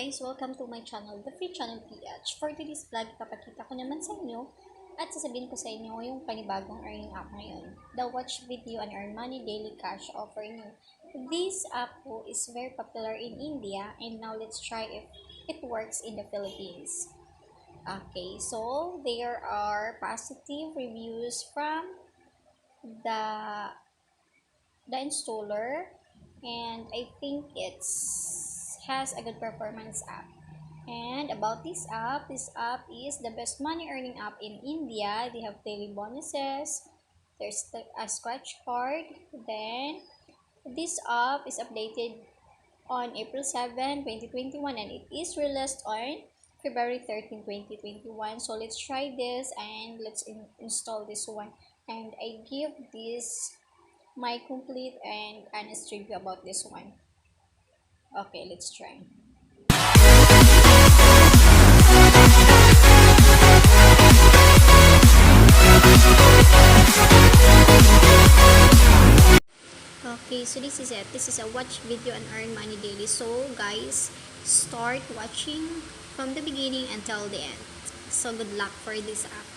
guys! Welcome to my channel, The Free Channel PH. For today's vlog, ipapakita ko naman sa inyo at sasabihin ko sa inyo yung panibagong earning app ngayon. The Watch Video and Earn Money Daily Cash Offer New. This app po is very popular in India and now let's try if it works in the Philippines. Okay, so there are positive reviews from the installer, and I think has a good performance app. And about this app is the best money earning app in India. They have daily bonuses, there's a scratch card. Then this app is updated on April 7, 2021, and it is released on February 13, 2021. So let's try this and let's install this one, and I give this my complete and honest review about this one. Okay, let's try. Okay, so this is it. This is a watch video and earn money daily. So guys, start watching from the beginning until the end. So good luck for this app.